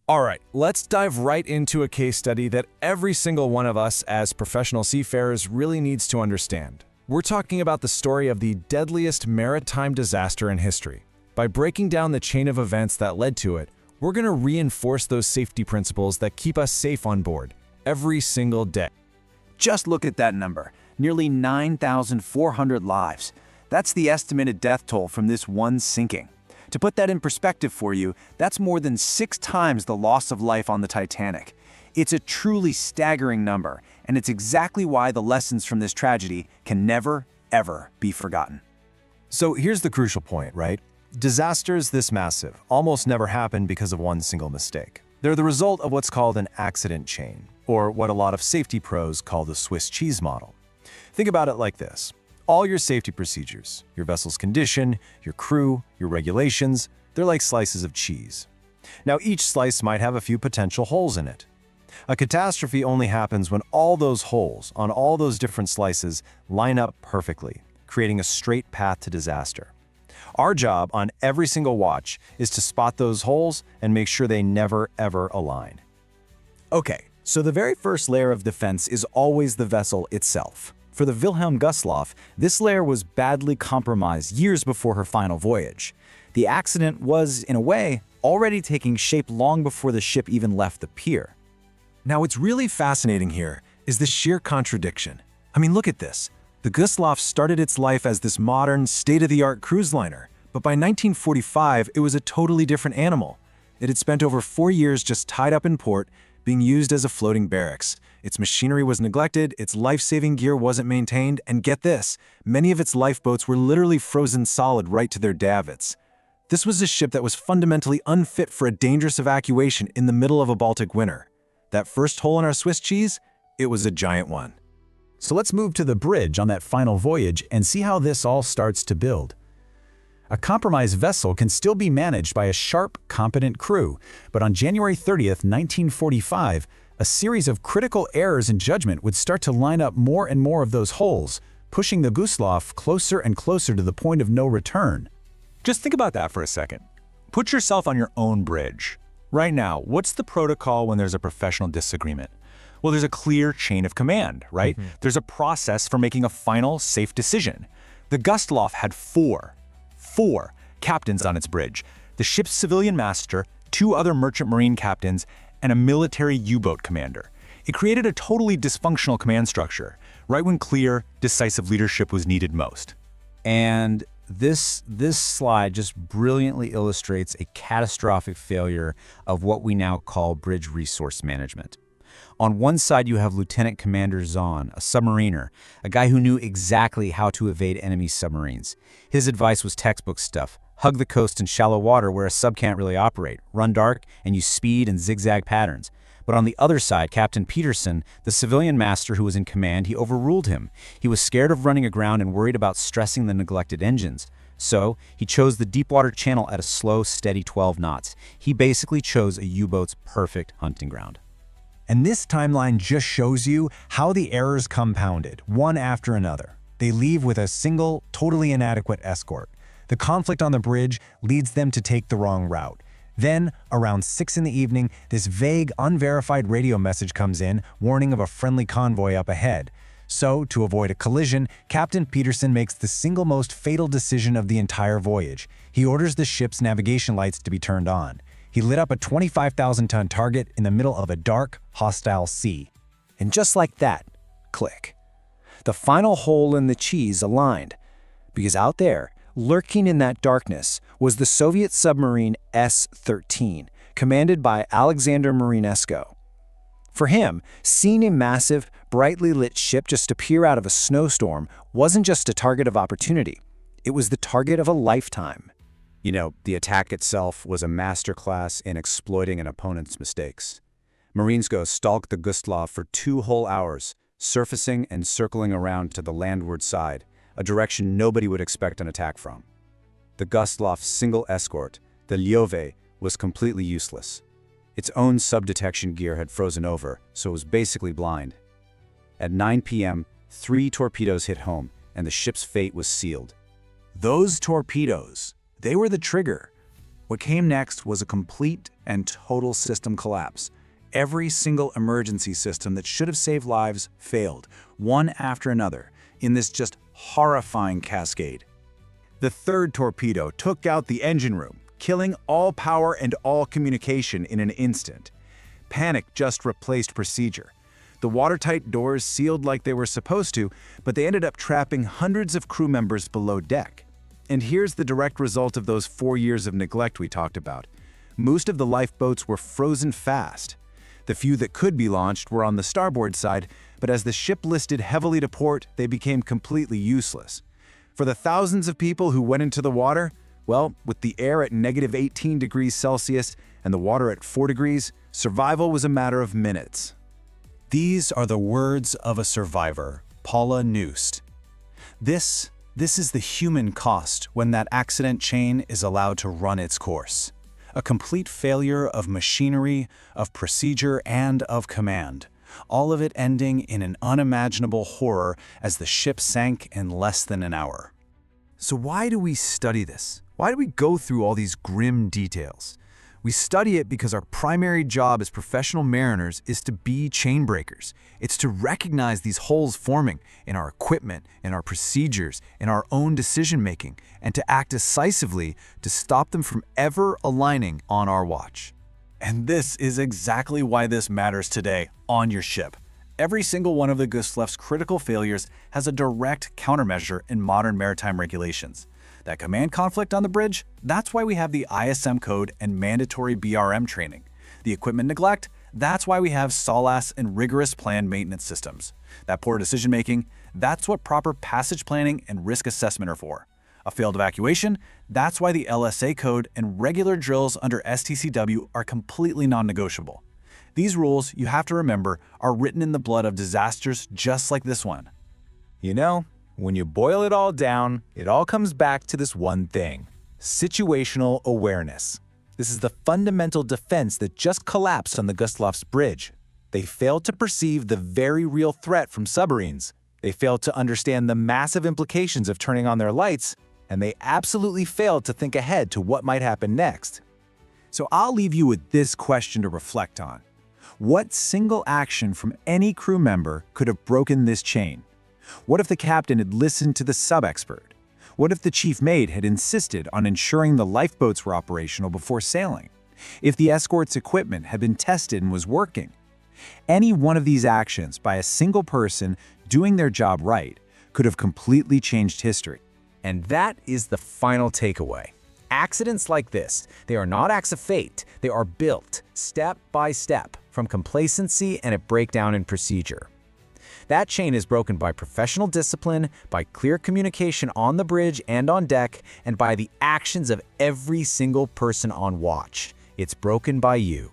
All right, let's dive right into a case study that every single one of us as professional seafarers really needs to understand. We're talking about the story of the deadliest maritime disaster in history. By breaking down the chain of events that led to it, we're going to reinforce those safety principles that keep us safe on board every single day. Just look at that number, nearly 9,400 lives. That's the estimated death toll from this one sinking. To put that in perspective for you, that's more than 6 times the loss of life on the Titanic. It's a truly staggering number, and it's exactly why the lessons from this tragedy can never, ever be forgotten. So here's the crucial point, right? Disasters this massive almost never happen because of one single mistake. They're the result of what's called an accident chain, or what a lot of safety pros call the Swiss cheese model. Think about it like this. All your safety procedures, your vessel's condition, your crew, your regulations, they're like slices of cheese. Now each slice might have a few potential holes in it. A catastrophe only happens when all those holes on all those different slices line up perfectly, creating a straight path to disaster. Our job on every single watch is to spot those holes and make sure they never ever align. Okay, so the very first layer of defense is always the vessel itself. For the Wilhelm Gustloff, this layer was badly compromised years before her final voyage. The accident was, in a way, already taking shape long before the ship even left the pier. Now, what's really fascinating here is the sheer contradiction. I mean, look at this. The Gustloff started its life as this modern, state-of-the-art cruise liner, but by 1945, it was a totally different animal. It had spent over 4 years just tied up in port, being used as a floating barracks. Its machinery was neglected, its life-saving gear wasn't maintained, and get this, many of its lifeboats were literally frozen solid right to their davits. This was a ship that was fundamentally unfit for a dangerous evacuation in the middle of a Baltic winter. That first hole in our Swiss cheese? It was a giant one. So let's move to the bridge on that final voyage and see how this all starts to build. A compromised vessel can still be managed by a sharp, competent crew, but on January 30th, 1945, a series of critical errors in judgment would start to line up more and more of those holes, pushing the Gustloff closer and closer to the point of no return. Just think about that for a second. Put yourself on your own bridge. Right now, what's the protocol when there's a professional disagreement? Well, there's a clear chain of command, right? There's a process for making a final, safe decision. The Gustloff had four captains on its bridge, the ship's civilian master, 2 other merchant marine captains, and a military U-boat commander. It created a totally dysfunctional command structure, right when clear, decisive leadership was needed most. And this slide just brilliantly illustrates a catastrophic failure of what we now call bridge resource management. On one side, you have Lieutenant Commander Zahn, a submariner, a guy who knew exactly how to evade enemy submarines. His advice was textbook stuff. Hug the coast in shallow water where a sub can't really operate. Run dark and use speed and zigzag patterns. But on the other side, Captain Peterson, the civilian master who was in command, he overruled him. He was scared of running aground and worried about stressing the neglected engines. So he chose the Deepwater Channel at a slow, steady 12 knots. He basically chose a U-boat's perfect hunting ground. And this timeline just shows you how the errors compounded, one after another. They leave with a single, totally inadequate escort. The conflict on the bridge leads them to take the wrong route. Then, around 6 in the evening, this vague, unverified radio message comes in, warning of a friendly convoy up ahead. So, to avoid a collision, Captain Peterson makes the single most fatal decision of the entire voyage. He orders the ship's navigation lights to be turned on. He lit up a 25,000-ton target in the middle of a dark, hostile sea. And just like that, click. The final hole in the cheese aligned. Because out there, lurking in that darkness, was the Soviet submarine S-13, commanded by Alexander Marinesco. For him, seeing a massive, brightly lit ship just appear out of a snowstorm wasn't just a target of opportunity. It was the target of a lifetime. You know, the attack itself was a masterclass in exploiting an opponent's mistakes. Marinesco stalked the Gustloff for 2 whole hours, surfacing and circling around to the landward side, a direction nobody would expect an attack from. The Gustloff's single escort, the Lyove, was completely useless. Its own sub-detection gear had frozen over, so it was basically blind. At 9 p.m., 3 torpedoes hit home, and the ship's fate was sealed. Those torpedoes, they were the trigger. What came next was a complete and total system collapse. Every single emergency system that should have saved lives failed, one after another, in this just horrifying cascade. The third torpedo took out the engine room, killing all power and all communication in an instant. Panic just replaced procedure. The watertight doors sealed like they were supposed to, but they ended up trapping hundreds of crew members below deck. And here's the direct result of those 4 years of neglect we talked about. Most of the lifeboats were frozen fast. The few that could be launched were on the starboard side, but as the ship listed heavily to port, they became completely useless. For the thousands of people who went into the water, well, with the air at -18 degrees Celsius and the water at 4 degrees, survival was a matter of minutes. These are the words of a survivor, Paula Nust. This is the human cost when that accident chain is allowed to run its course. A complete failure of machinery, of procedure, and of command. All of it ending in an unimaginable horror as the ship sank in less than an hour. So why do we study this? Why do we go through all these grim details? We study it because our primary job as professional mariners is to be chain breakers. It's to recognize these holes forming in our equipment, in our procedures, in our own decision-making, and to act decisively to stop them from ever aligning on our watch. And this is exactly why this matters today on your ship. Every single one of the Gustloff's critical failures has a direct countermeasure in modern maritime regulations. That command conflict on the bridge, that's why we have the ISM code and mandatory BRM training. The equipment neglect, that's why we have SOLAS and rigorous planned maintenance systems. That poor decision-making, that's what proper passage planning and risk assessment are for. A failed evacuation, that's why the LSA code and regular drills under STCW are completely non-negotiable. These rules, you have to remember, are written in the blood of disasters just like this one. You know, when you boil it all down, it all comes back to this one thing: situational awareness. This is the fundamental defense that just collapsed on the Gustloff's bridge. They failed to perceive the very real threat from submarines. They failed to understand the massive implications of turning on their lights, and they absolutely failed to think ahead to what might happen next. So I'll leave you with this question to reflect on. What single action from any crew member could have broken this chain? What if the captain had listened to the sub-expert? What if the chief mate had insisted on ensuring the lifeboats were operational before sailing? If the escort's equipment had been tested and was working? Any one of these actions by a single person doing their job right could have completely changed history. And that is the final takeaway. Accidents like this, they are not acts of fate. They are built, step by step, from complacency and a breakdown in procedure. That chain is broken by professional discipline, by clear communication on the bridge and on deck, and by the actions of every single person on watch. It's broken by you.